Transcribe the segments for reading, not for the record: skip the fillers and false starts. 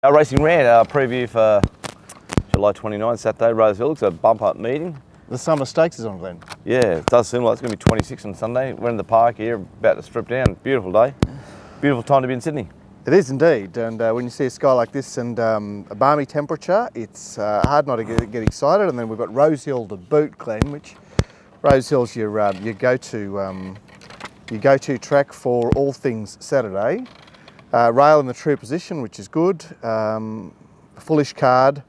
Our RacingRant, our preview for July 29, Saturday, Rosehill. It's a bump-up meeting. The summer stakes is on, Glenn. Yeah, it does seem like it's going to be 26 on Sunday. We're in the park here, about to strip down. Beautiful day. Beautiful time to be in Sydney. It is indeed, and when you see a sky like this and a balmy temperature, it's hard not to get excited. And then we've got Rosehill to boot, Glenn, which Rosehill's your go-to track for all things Saturday. RHIL in the true position, which is good. Fullish card.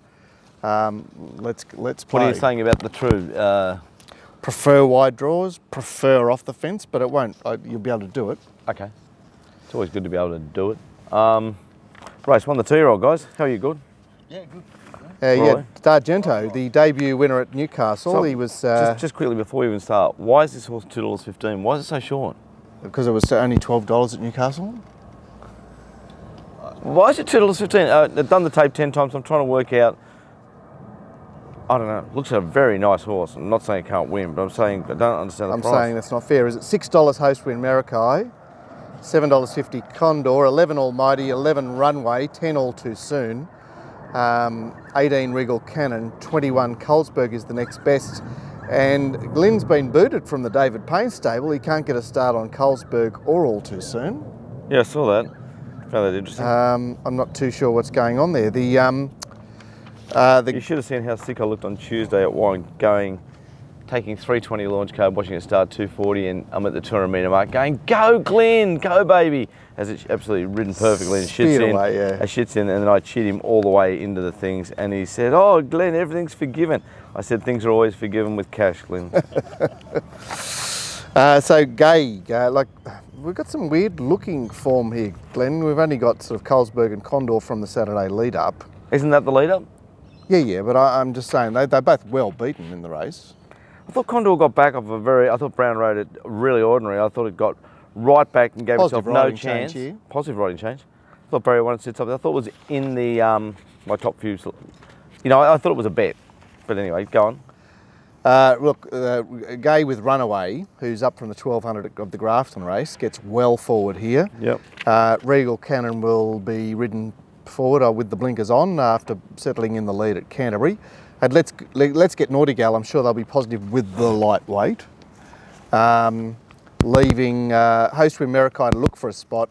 Let's play. What are you saying about the true? Prefer wide draws, prefer off the fence, but it won't. You'll be able to do it. Okay. It's always good to be able to do it. Race 1, the 2-year-old guys. How are you? Good? Yeah, good. Yeah, D'Argento, the debut winner at Newcastle. So, he was just quickly before we even start. Why is this horse $2.15? Why is it so short? because it was only $12 at Newcastle. Why is it $2.15? I've done the tape 10 times. I'm trying to work out. I don't know. Looks like a very nice horse. I'm not saying it can't win, but I'm saying I don't understand the price. I'm saying that's not fair. Is it $6 Host Win Marikai, $7.50 Condor, 11 Almighty, 11 Runway, 10 All Too Soon, 18 Regal Cannon, 21 Colesberg is the next best. And Glenn's been booted from the David Payne stable. He can't get a start on Colesberg or All Too Soon. Yeah, I saw that. Found that interesting. I'm not too sure what's going on there. You should have seen how sick I looked on Tuesday at Warren, taking 320 launch card, watching it start 240, and I'm at the 200 metre mark going, go Glenn, go baby, as it's absolutely ridden perfectly and shits in. Away, yeah. I shits in, and then I cheat him all the way into the things, and he said, oh Glenn, everything's forgiven. I said, things are always forgiven with cash, Glenn. So Gay, like we've got some weird looking form here, Glenn. We've only got sort of Colesberg and Condor from the Saturday lead up. Isn't that the lead up? Yeah, but I'm just saying they're both well beaten in the race. I thought Condor got back off I thought Brown rode it really ordinary. I thought it got right back and gave Positive itself no riding chance. change here. Positive riding change. I thought Barry wanted to sit something. I thought it was in the my top few. You know, I thought it was a bet. But anyway, go on. Look, Gay with Runaway, who's up from the 1200 of the Grafton race, gets well forward here. Yep. Regal Cannon will be ridden forward with the blinkers on after settling in the lead at Canterbury. And let's get Naughtygal. I'm sure they'll be positive with the lightweight. Leaving Host Win Marikai to look for a spot.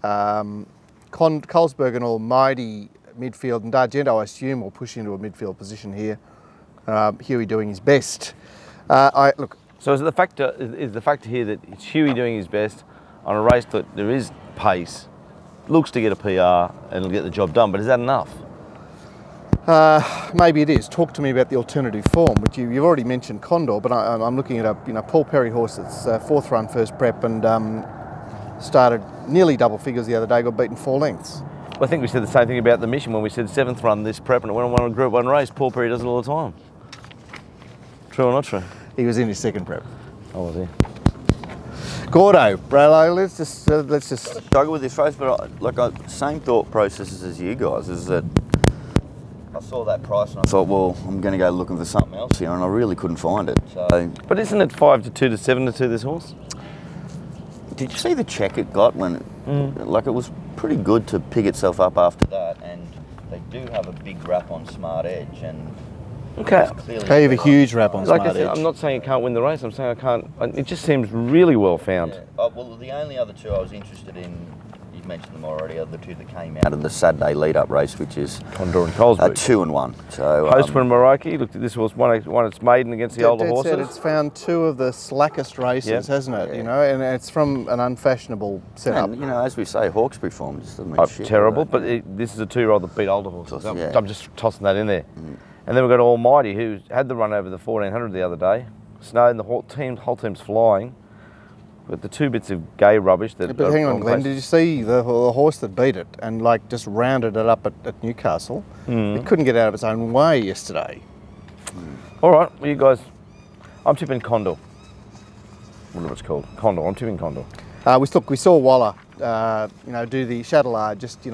Colesberg and Almighty midfield, and D'Argento, I assume, will push into a midfield position here. Huey doing his best. Look. So is the factor here that it's Huey doing his best on a race that there is pace, looks to get a PR and get the job done, but is that enough? Maybe it is. Talk to me about the alternative form, which you've already mentioned Condor, but I'm looking at a Paul Perry horse that's fourth run first prep and started nearly double figures the other day, got beaten 4 lengths. Well, I think we said the same thing about the Mission when we said 7th run this prep and it went on a Group 1 race. Paul Perry does it all the time. True or not true? He was in his second prep. Oh, was he? Gordo, Bralo, let's just Struggle with this race, but same thought processes as you guys. Is that I saw that price and I thought, well, I'm going to go looking for something else here, and I really couldn't find it. So, but isn't it 5 to 2 to 7 to 2 this horse? did you see the check it got when it, like it was pretty good to pick itself up after that, and they do have a big wrap on Smart Edge, and okay, they have a huge wrap on Smart I said, Edge. I'm not saying it can't win the race. I'm saying I can't. It just seems really well found. Yeah. Well, the only other two I was interested in, you've mentioned them already, are the two that came out of the Saturday lead-up race, which is Condor and Colesberg. 2 and 1. So Host Win Marikai, looked at this horse, one its maiden against the older horses. It's found 2 of the slackest races, hasn't it? Yeah. You know, and it's from an unfashionable setup. And, you know, as we say, Hawkesbury form just doesn't mean shit. Terrible, but this is a 2-year-old that beat older horses. I'm just tossing that in there. And then we've got Almighty, who had the run over the 1400 the other day. Snowed and the whole team's flying. But the 2 bits of Gay rubbish that. But hang on, Glenn. Did you see the horse that beat it and like just rounded it up at Newcastle? It couldn't get out of its own way yesterday. All right, well, you guys. I'm tipping Condor. Whatever it's called, Condor. I'm tipping Condor. We saw Waller, do the Chatelard. Just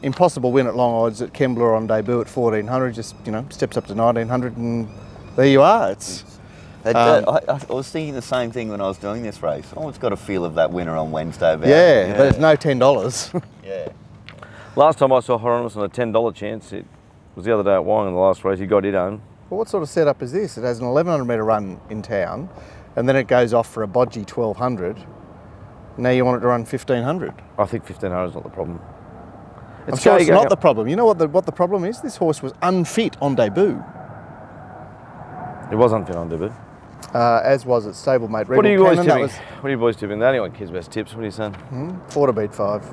impossible win at long odds at Kembla on debut at 1400. Just steps up to 1900, and there you are. I was thinking the same thing when I was doing this race. Oh, it's got a feel of that winner on Wednesday. But it's no $10. Yeah. Last time I saw Hieronymus on a $10 chance, it was the other day at Wyong in the last race. He got it home. Well, what sort of setup is this? It has an 1100 metre run in town, and then it goes off for a bodgy 1200. Now you want it to run 1500. I think 1500 is not the problem. I'm sure it's not the problem. You know what the problem is? This horse was unfit on debut. It was unfit on debut. As was its stablemate. What are you boys tipping? What are you boys tipping? They only want kids' best tips. What are you saying? 4 to beat 5.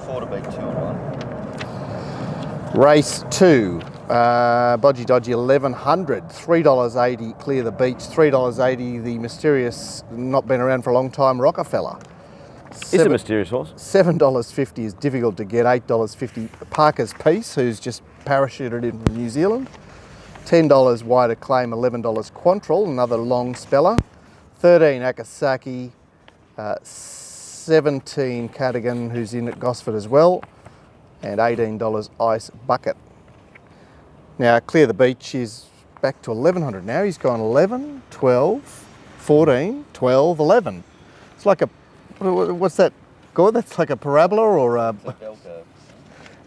4 to beat 2 and 1. Race 2. Bodgy Dodgy 1100, $3.80 Clear the Beach, $3.80 the mysterious, not been around for a long time, Rockefeller. It's a mysterious horse. $7.50 is difficult to get, $8.50 Parker's Piece, who's just parachuted in from New Zealand. $10 Wide Acclaim, $11 Quantrill, another long speller. 13 Akasaki, 17 Cadogan, who's in at Gosford as well, and $18 Ice Bucket. Now, Clear the Beach is back to 1100 now. He's gone 11, 12, 14, 12, 11. It's like a, what's that, Gord? That's like a parabola or a... It's a bell curve.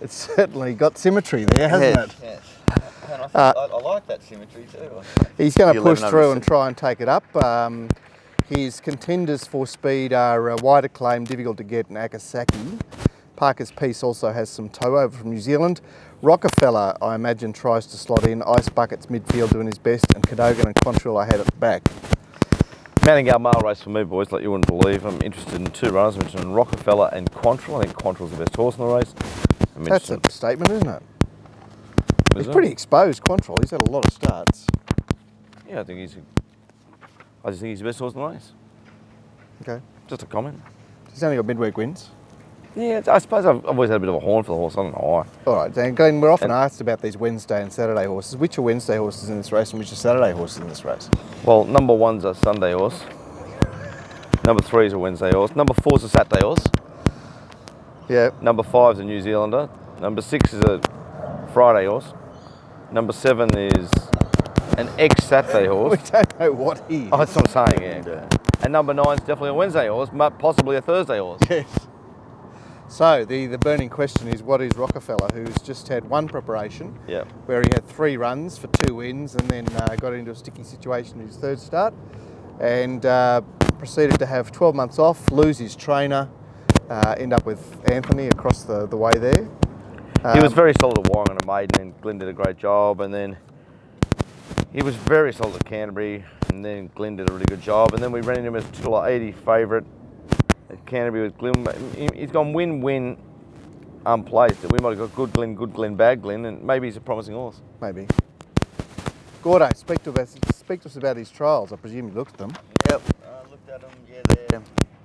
It's certainly got symmetry there, hasn't it? Yes. And I like that symmetry too. He's going to push through and try and take it up. His contenders for speed are Wide Acclaim, difficult to get, and Akasaki. Parker's Piece also has some toe over from New Zealand. Rockefeller, I imagine, tries to slot in. Ice Bucket's midfield doing his best, and Cadogan and Quantrill I had at the back. Manningham Mail race for me, boys, like you wouldn't believe. I'm interested in 2 runners. I'm interested in Rockefeller and Quantrill. I think Quantrill's the best horse in the race. That's a statement, isn't it? He's pretty exposed, Quantrill. He's had a lot of starts. Yeah, I just think he's the best horse in the race. Okay. Just a comment. He's only got midweek wins. Yeah, I suppose I've always had a bit of a horn for the horse. I don't know why. All right, Dan, Glenn, we're often asked about these Wednesday and Saturday horses. Which are Wednesday horses in this race and which are Saturday horses in this race? Well, number 1's a Sunday horse. Number 3's a Wednesday horse. Number 4's a Saturday horse. Yeah. Number 5's a New Zealander. Number 6 is a Friday horse. Number 7 is an ex-Saturday horse. We don't know what he is. Oh, that's what I'm saying, yeah. And number 9's definitely a Wednesday horse, possibly a Thursday horse. Yes. So the burning question is, what is Rockefeller, who's just had 1 preparation, where he had 3 runs for 2 wins and then got into a sticky situation in his 3rd start, and proceeded to have 12 months off, lose his trainer, end up with Anthony across the way there. He was very solid at Wyong on a maiden, and Glenn did a great job, and then he was very solid at Canterbury, and then Glenn did a really good job, and then we ran into him as $2.80 favourite at Canterbury with Glenn. He's gone win-win unplaced. We might have got good Glenn, bad Glenn, and maybe he's a promising horse. Maybe. Gordo, speak to us about his trials. I presume you looked at them. Yep, I looked at them. Yeah, they're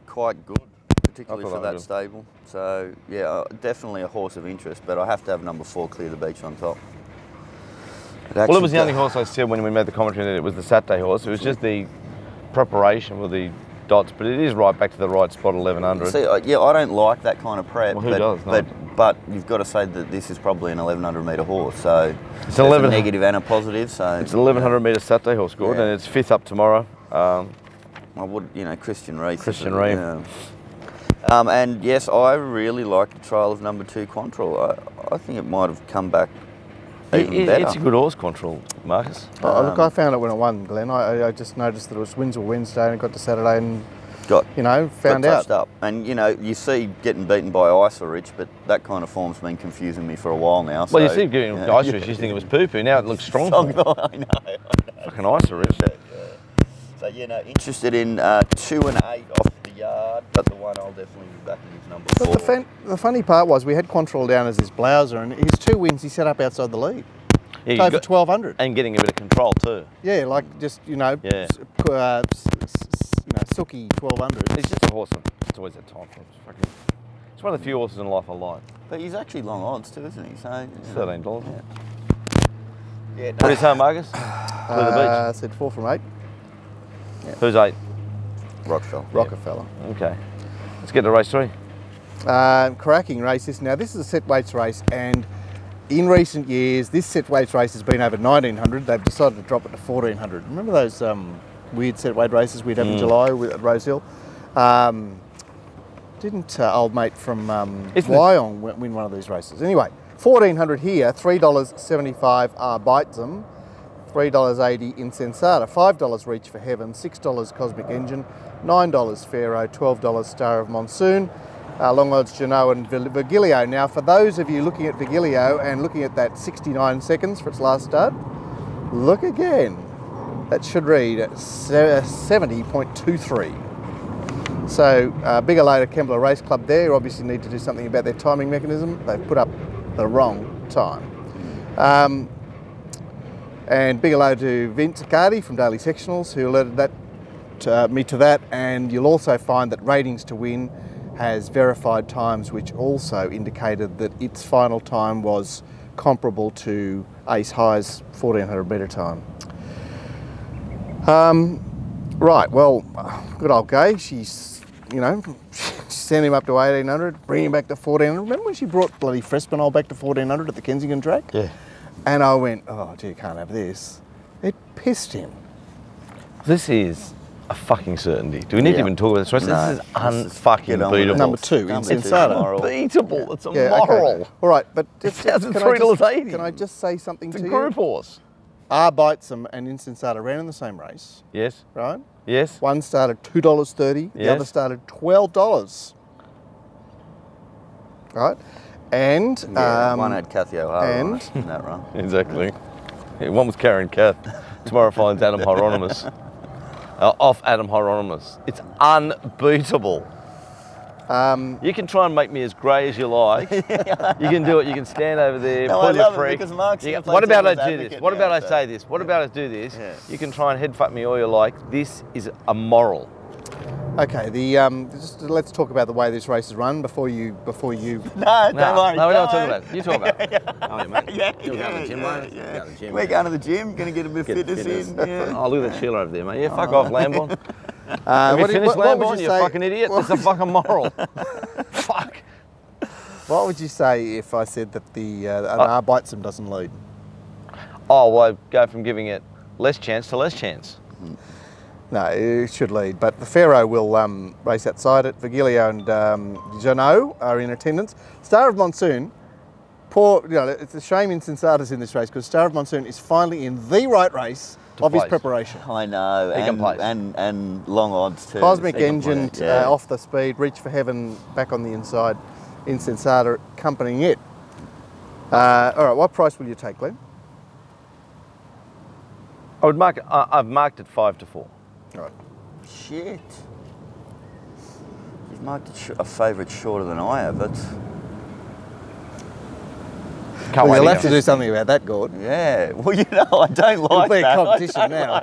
quite good, particularly for that stable. So yeah, definitely a horse of interest. But I have to have number 4 Clear the Beach on top. Well, it was the only horse I said when we made the commentary that it was the Saturday horse. It was just the preparation with the dots, but it is right back to the right spot, 1100. See, yeah, I don't like that kind of prep. Well, who does? But you've got to say that this is probably an 1100 metre horse, so it's a negative and a positive. So it's an 1100 metre Saturday horse, Gordon, and it's 5th up tomorrow. I would, Christian Reeve. Christian Reeve. And yes, I really like the trial of number 2 Quantrill. I think it might have come back even better. It's a good horse, Quantrill, Marcus. Look, I found it when it won, Glenn. I just noticed that it was wins or Wednesday, and it got to Saturday and found out. Up. And you see getting beaten by Isorich, but that kind of form's been confusing me for a while now. Well, you see getting Isorich, you think it was poo-poo. Now it looks strong. I know. Fucking Isorich. So interested in 2 and 8 off the yard, but the one I'll definitely be backing is number 4. But the funny part was we had Quantrill down as his blouser, and his 2 wins he set up outside the lead. Yeah, over 1200. And getting a bit of control too. Yeah, like just, silky 1200. He's just a horse. It's always that time for him. It's one of the few horses in life I like. But he's actually long odds too, isn't he? So $13. Yeah. What is home, Marcus? Clear the Beach. I said 4 from 8. Yeah. Who's 8? Rockefeller. Okay. Let's get to race 3. Cracking race this. Now this is a set weights race, and in recent years this set weights race has been over 1900. They've decided to drop it to 1400. Remember those weird set weight races we'd have in July at Rosehill? Didn't old mate from Wyong win one of these races? Anyway, 1400 here, $3.75 R-Bites'em, $3.80 Insensata, $5 Reach for Heaven, $6 Cosmic Engine, $9 Pharaoh, $12 Star of Monsoon, long odds Genoa and Virgilio. Now, for those of you looking at Virgilio and looking at that 69 seconds for its last start, look again. That should read 70.23. So, bigger load of Kembla Race Club there. Obviously need to do something about their timing mechanism. They've put up the wrong time. And big hello to Vince Accardi from Daily Sectionals, who alerted me to that. And you'll also find that Ratings to Win has verified times, which also indicated that its final time was comparable to Ace High's 1400 metre time. Right, well, good old Gay. She's, you know, sent him up to 1800, bring him back to 1400. Remember when she brought bloody Frespinol back to 1400 at the Kensington track? Yeah. And I went, oh, gee, you can't have this. It pissed him. This is a fucking certainty. Do we need to even talk about this race? No, this is unfucking beatable. Number 2, Insensata. Unbeatable. It's a moral. Okay. All right, but just, $3.80. Can I just say something to you? It's a group horse. R-Bites'em and Insensata ran in the same race. Yes. Right? Yes. One started $2.30, the other started $12. Right? And one had Kathy O'Hara in that run. Exactly. Yeah, one was carrying Kath. Tomorrow finds Adam Hieronymus. Off Adam Hieronymus. It's unbeatable. You can try and make me as grey as you like. You can do it. You can stand over there, pull your freak. What about I do this? What about I say this? What about I do this? Yeah. You can try and head fuck me all you like. This is a moral. Okay, just let's talk about the way this race is run before you. No, don't worry. No, we're not talking about it. You talk about it. Oh, yeah, mate. You're going to the gym, mate. We're going to the gym. Going to get a bit of fitness in. Yeah. Oh, look at that Sheila over there, mate. Yeah, fuck off, Lamborn. Have you finished, Lamborn? You fucking idiot. It's a fucking moral. Fuck. What would you say if I said that the R-Bites'em doesn't lead? Oh, well, I go from giving it less chance to less chance. No, it should lead, but the Pharaoh will race outside it. Virgilio and Jeannot are in attendance. Star of Monsoon, it's a shame Insensata's in this race because Star of Monsoon is finally in the right race of his preparation. I know, and long odds too. Cosmic Engine off the speed, Reach for Heaven back on the inside, Insensata accompanying it. All right, what price will you take, Glenn? I would mark it. I've marked it 5 to 4. All right. Shit. You've marked a favourite shorter than I have. That's. Well, you'll have to do something about that, Gord. Yeah. Well, you know, I don't like that. It'll be a competition now.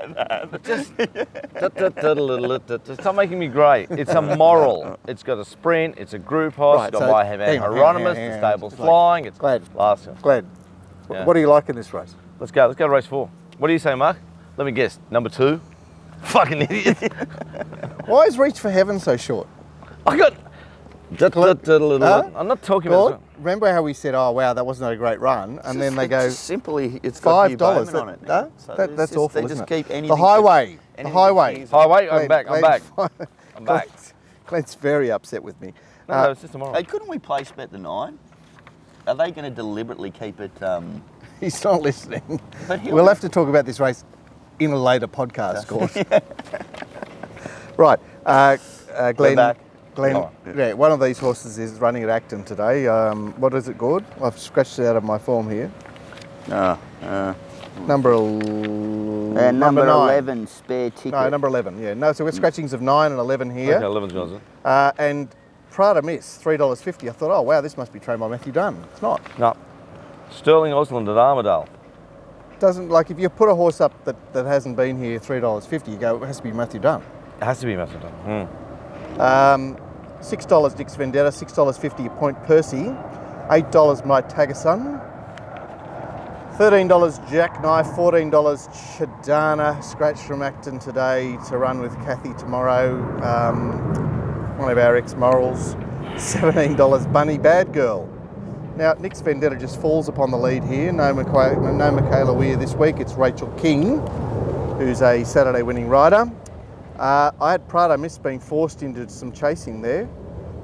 Just stop making me grey. It's a moral. It's got a sprint. It's a group horse. It's got Hieronymus. The stable's flying. It's Glad. Last one. Glad. Yeah. What do you like in this race? Let's go. Let's go to race 4. What do you say, Mark? Let me guess. Number 2. Fucking idiot. Why is Reach for Heaven so short? I got. I'm not talking about. Remember how we said, "Oh wow, that wasn't a great run," and then they go simply, it's got $5 on it. No? So that's awful. They just isn't keep anything. The highway. I'm back. I'm back. Glenn's very upset with me. No, it's just tomorrow. Hey, couldn't we place bet the 9? Are they going to deliberately keep it? He's not listening. We'll have to talk about this race in a later podcast, Gord. Right, Glenn. Yeah, one of these horses is running at Acton today. What is it, Gord? I've scratched it out of my form here. Number 11, spare ticket. No, number 11, yeah. No, so we're scratchings of 9 and 11 here. Okay, 11's yours. And Prada Miss, $3.50. I thought, oh wow, this must be trained by Matthew Dunn. It's not. No. Sterling Osland at Armadale. Doesn't, like, if you put a horse up that hasn't been here $3.50, you go, it has to be Matthew Dunn. It has to be Matthew Dunn. $6 Dick's Vendetta, $6.50 Point Percy, $8 My Tagasun, $13 Jackknife, $14 Chadana, scratch from Acton today to run with Kathy tomorrow, one of our ex-morals, $17 Bunny Bad Girl. Now, Nick's Vendetta just falls upon the lead here. No Michaela Weir this week. It's Rachel King, who's a Saturday winning rider. I had Prado Miss being forced into some chasing there.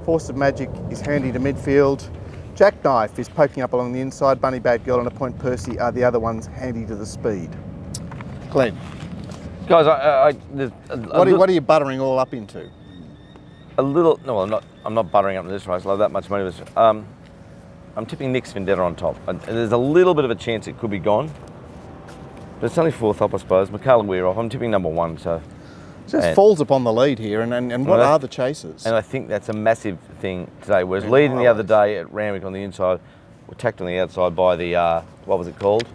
Force of Magic is handy to midfield. Jackknife is poking up along the inside. Bunny Bad Girl and A Point Percy are the other ones handy to the speed. Glenn. Guys, what are you buttering all up into? A little, no, I'm not buttering up in this race. I love that much money. I'm tipping Nick's Vendetta on top. And there's a little bit of a chance it could be gone. But it's only fourth up, I suppose. Michaela Weir off. I'm tipping number 1, so. Just falls upon the lead here, and what are the chasers? And I think that's a massive thing today. Whereas leading the other day at Randwick on the inside, were tacked on the outside by the, what was it called?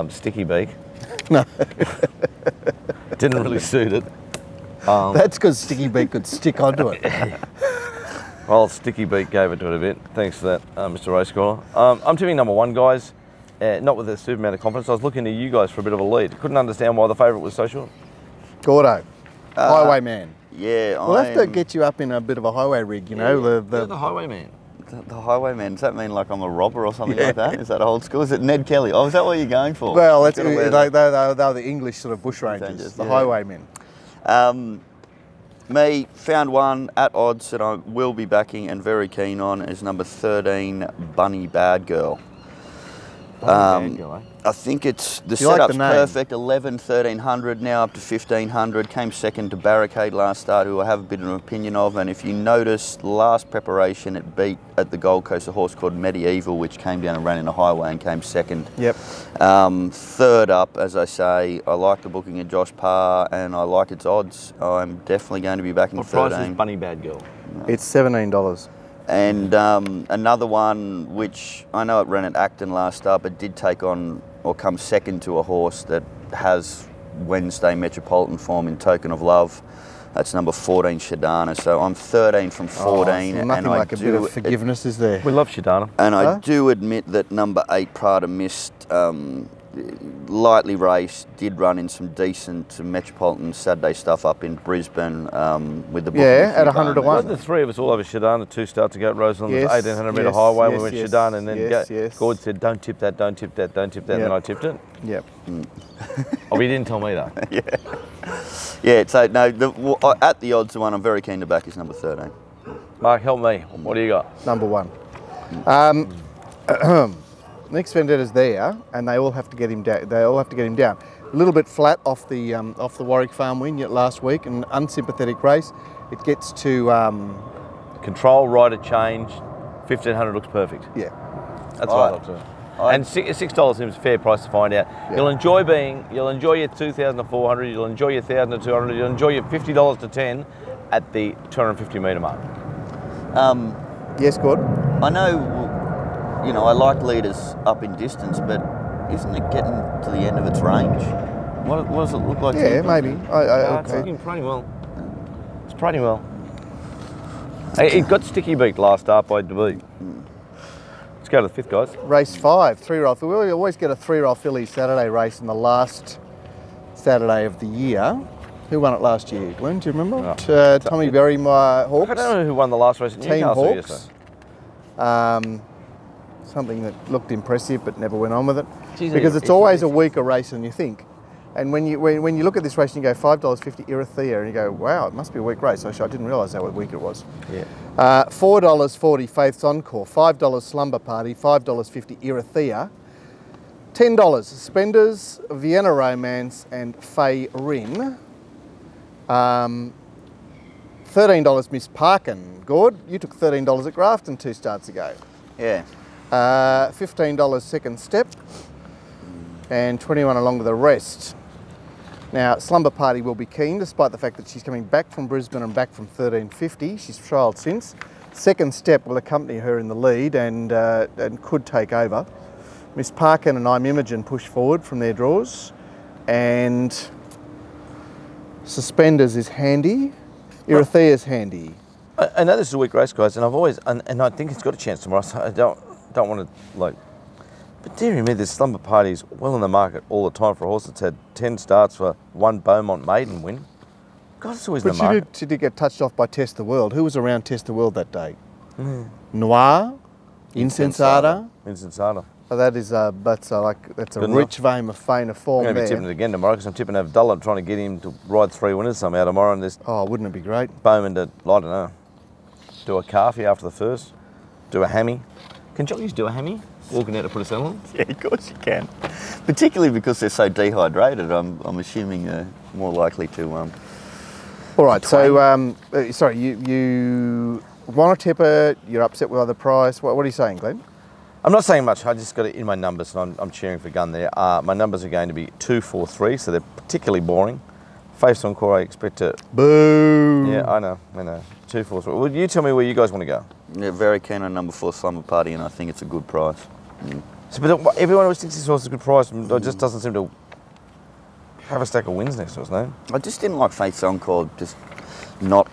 Sticky Beak. No. Didn't really suit it. That's because Sticky Beak could stick onto it. Well, Sticky Beak gave it to it a bit. Thanks for that, Mr. Racecaller. I'm tipping number 1, guys. Not with a super amount of confidence. I was looking to you guys for a bit of a lead. Couldn't understand why the favourite was so short. Gordo, Highwayman. Yeah, we'll have to get you up in a bit of a highway rig, you know. You're the Highwayman. The Highwayman, does that mean like I'm a robber or something like that? Is that old school? Is it Ned Kelly? Oh, is that what you're going for? Well, that's, they're the English sort of bushrangers, the Highwaymen. Me, found one at odds that I will be backing and very keen on is number 13, Bunny Bad Girl. I think it's the setup's perfect. 11, 1300, now up to 1500. Came second to Barricade last start, who I have a bit of an opinion of. And if you notice, last preparation, it beat at the Gold Coast a horse called Medieval, which came down and ran in a highway and came second. Yep. Third up, as I say, I like the booking of Josh Parr and I like its odds. I'm definitely going to be backing 13. What price is Bunny Bad Girl? It's $17. And another one, which I know it ran at Acton last start, but did take on or come second to a horse that has Wednesday Metropolitan form in Token of Love. That's number 14, Shadana. So I'm 13 from 14. So nothing like a bit of forgiveness, is there? We love Shadana. And I do admit that number 8, Prada Mist, lightly raced, did run in some decent Metropolitan Saturday stuff up in Brisbane with the book. Yeah, at 100 to 1. Wasn't the 3 of us all over Shadana, 2 starts ago at Rosehill, yes, 1800 metre highway, we went Shadana, and then Gord said, don't tip that, don't tip that, don't tip that, and then I tipped it. Yep. Oh, he didn't tell me though. Yeah, so no, at the odds, the one I'm very keen to back is number 13. Mark, help me. What do you got? Number 1. Nick's Vendetta's there, and they all have to get him down. A little bit flat off the Warwick Farm win last week, an unsympathetic race. It gets to control, rider change, 1500 looks perfect. Yeah, that's what I love to. And $6 seems a fair price to find out. Yeah. You'll enjoy your 2,000 to 400. You'll enjoy your 1,000 to 200. You'll enjoy your $50 to 10 at the 250 metre mark. Yes, Gord. I know. You know, I like leaders up in distance, but isn't it getting to the end of its range? What does it look like? Yeah, maybe. It's looking pretty well. It's pretty well. It got Sticky Beak last start by DeVee. Let's go to the 5th, guys. Race 5, 3-year-old. We always get a 3-year-old filly Saturday race in the last Saturday of the year. Who won it last year? Glenn, do you remember? Oh. Tommy Berry, my Hawks. I don't know who won the last race at Newcastle yesterday. Something that looked impressive but never went on with it. Because it's always a weaker race than you think. And when you look at this race and you go $5.50 Irithea and you go, wow, it must be a weak race. I didn't realise how weak it was. Yeah. $4.40 Faith's Encore, $5 Slumber Party, $5.50 Irithea, $10 Suspenders, Vienna Romance and Fay Rin. $13 Miss Parkin. Gord, you took $13 at Grafton 2 starts ago. Yeah. $15 Second Step and 21 along with the rest. Now, Slumber Party will be keen, despite the fact that she's coming back from Brisbane and back from 1350. She's trialled since. Second Step will accompany her in the lead and could take over. Miss Parkin and I'm Imogen push forward from their draws. And Suspenders is handy. Irithea's handy. I know this is a weak race, guys, and I've always, and I think it's got a chance tomorrow, so I don't want to, like, but dearie me, this Slumber Party's well in the market all the time for a horse that's had 10 starts for 1 Beaumont maiden win. God, it's always in the market. She did get touched off by Test the World. Who was around Test the World that day? Noir, Insensata. Insensata. So that's a rich vein of form there. I'm going to be tipping it again tomorrow because I'm tipping Avdullah, trying to get him to ride 3 winners somehow tomorrow. And this. Oh, wouldn't it be great? Bowman to, I don't know. do a calfie after the first, do a hammy. Can jockeys do a hammy? Walking out to put a saddle on? Yeah, of course you can. Particularly because they're so dehydrated, I'm assuming more likely to. All right, so sorry, you want to tip it? You're upset with the price. What are you saying, Glenn? I'm not saying much. I just got it in my numbers, and I'm cheering for Gun there. My numbers are going to be 2, 4, 3, so they're particularly boring. Face encore, I expect to. Boo! Yeah, I know. 2, 4, 3. Well, you tell me where you guys want to go. Yeah, very keen on number 4 Slumber Party, and I think it's a good price. So, but everyone always thinks this horse is a good price, and it just doesn't seem to have a stack of wins next to us, no? I just didn't like Face Encore just not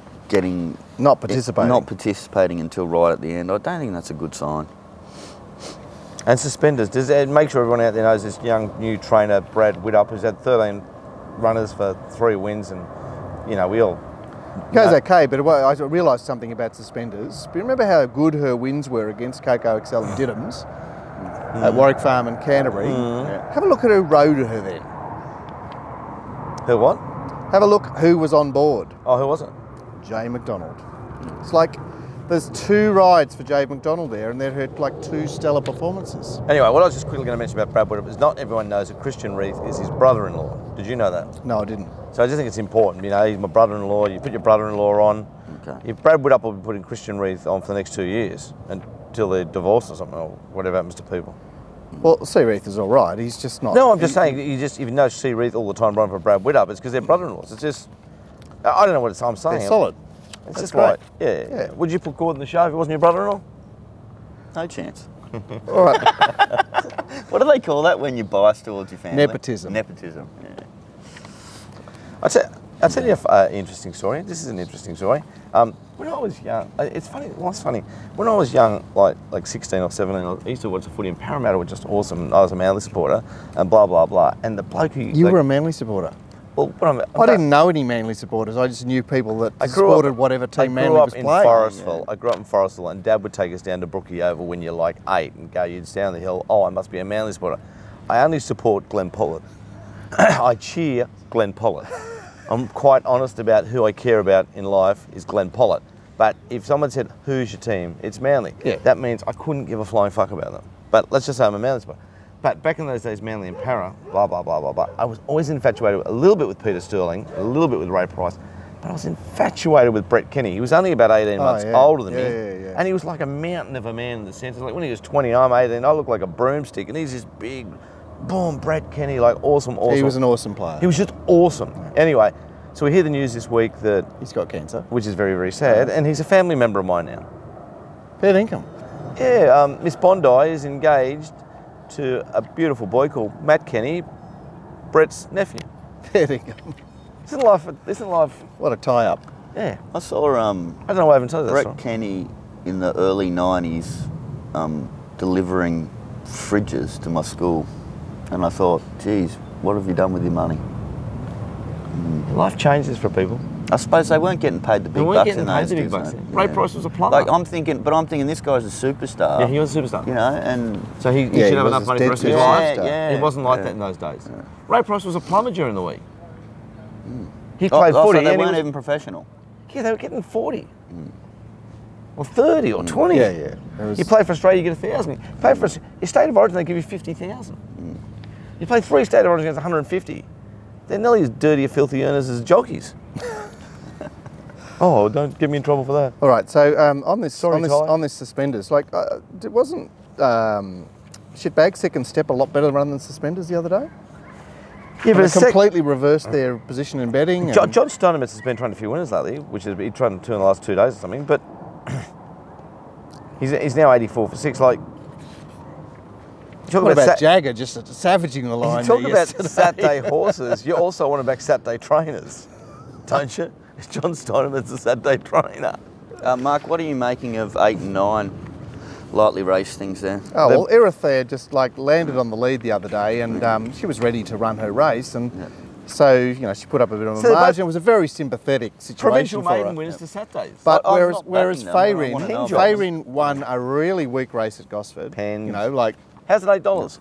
participating until right at the end. I don't think that's a good sign. And suspenders, does it make sure everyone out there knows this young new trainer, Brad Widdop, who's had 13 runners for 3 wins, and we all goes okay, but I realised something about suspenders. But remember how good her wins were against Coco Excel and Diddums at Warwick Farm and Canterbury? Yeah. Have a look at who rode her then. Who what? Have a look who was on board. Oh, who was it? Jay McDonald. It's like there's 2 rides for Jay McDonald there, and they're had like 2 stellar performances. Anyway, what I was just quickly going to mention about Brad Widdop is not everyone knows that Christian Reith is his brother-in-law. Did you know that? No, I didn't. So I just think it's important. He's my brother-in-law. You put your brother-in-law on. Okay. If Brad Widdop will be putting Christian Reith on for the next 2 years until they're divorced or something, or whatever happens to people. Well, C. Reith is all right. He's just not. No, I'm just saying. If you know C. Reith all the time running for Brad Widdop, it's because they're brother-in-laws. It's just, I don't know what I'm saying. They're solid. It's That's just great. right. Yeah. Would you put Gordon in the show if it wasn't your brother-in-law? No chance. All right. What do they call that when you're biased towards your family? Nepotism. Nepotism, yeah. I'll tell you an interesting story. This is an interesting story. When I was young, it's funny. What's funny? When I was young, like 16 or 17, I used to watch the footy in Parramatta, which was just awesome. I was a Manly supporter, and blah blah blah. And the bloke who you were a Manly supporter. Well, I didn't know any Manly supporters. I just knew people that supported whatever team Manly was playing. I grew up in Forestville. I grew up in Forestville, and Dad would take us down to Brookie Oval when you're like 8 and go, you'd down the hill. Oh, I must be a Manly supporter. I only support Glenn Pollard. I cheer Glenn Pollard. I'm quite honest about who I care about in life is Glenn Pollard. But if someone said, who's your team? It's Manly. Yeah. That means I couldn't give a flying fuck about them. But let's just say I'm a Manly supporter. But back in those days, Manly and Para, blah, blah, blah, blah, blah. I was always infatuated a little bit with Peter Sterling, a little bit with Ray Price, but I was infatuated with Brett Kenny. He was only about 18 months older than me. Yeah. And he was like a mountain of a man in the sense. Like when he was 20, I'm 18, I looked like a broomstick, and he's this big, boom, Brett Kenny, like awesome. He was an awesome player. He was just awesome. Anyway, so we hear the news this week that he's got cancer, which is very, very sad, and he's a family member of mine now. Fair income. Yeah, Miss Bondi is engaged to a beautiful boy called Matt Kenny, Brett's nephew. Fair income. Isn't life? What a tie-up. Yeah. I saw I don't know why I haven't told you that. Brett Kenny in the early 90s delivering fridges to my school, and I thought, geez, what have you done with your money? Life changes for people. I suppose they weren't getting paid the big bucks in those days. Ray Price was a plumber. Like I'm thinking this guy's a superstar. Yeah, he was a superstar. You know, and so he should have enough money for the rest of his life. Yeah, it wasn't like that in those days. Yeah. Ray Price was a plumber during the week. He played footy. So they weren't even professional. Yeah, they were getting 40. Or 30 or 20. Yeah. You play for Australia, you get 1,000. You play for your state of origin, they give you 50,000. You play 3 state of origin against 150. They're nearly as dirty or filthy earners as jockeys. Oh, don't get me in trouble for that. All right, so on this suspenders, like it wasn't Shitbag second step a lot better running than suspenders the other day? Yeah, but they completely reversed their position in betting. John Steinemetz has been trying a few winners lately, which is he tried 2 in the last 2 days or something. But he's now 84 for 6. Like, what about Jagger just savaging the line? You talk about Saturday horses. You also want to back Saturday trainers, don't you? John Steinemetz a Saturday trainer. Mark, what are you making of 8 and 9 lightly race things there? Oh, well, Eritrea just like landed on the lead the other day, and she was ready to run her race, and so she put up a bit of a margin. It was a very sympathetic situation provincial for her. maiden wins to Saturdays. But whereas Fayrin won a really weak race at Gosford. How's it $8?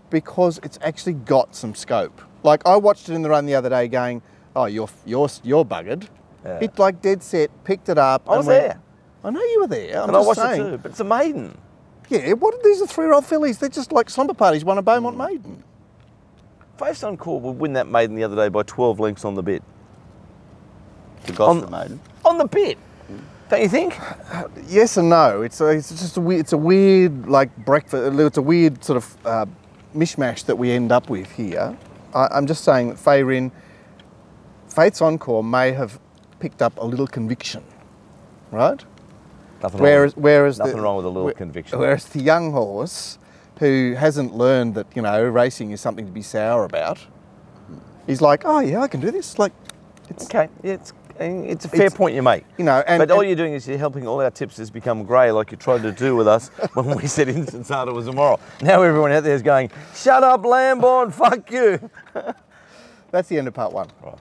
Because it's actually got some scope. Like I watched it in the run the other day, going, "Oh, you're buggered." Yeah. It like dead set, picked it up. I was there. I know you were there. And I watched it too, but it's a maiden. Yeah, these are 3-year-old fillies. They're just like slumber parties won a Beaumont maiden. Face Encore would win that maiden the other day by 12 lengths on the bit. The Gosford maiden. On the bit, don't you think? Yes and no. It's just a weird like breakfast. It's a weird sort of mishmash that we end up with here. I'm just saying that Faith's Encore may have picked up a little conviction, right? Nothing wrong with a little conviction. Whereas the young horse, who hasn't learned that, you know, racing is something to be sour about, he's like, oh yeah, I can do this. Like, okay, yeah, it's a fair point you make. You know, but all you're doing is you're helping all our tipsters become grey, like you tried to do with us when we said Instansata was tomorrow. Now everyone out there is going, shut up, Lamborn, fuck you. That's the end of part one. Right.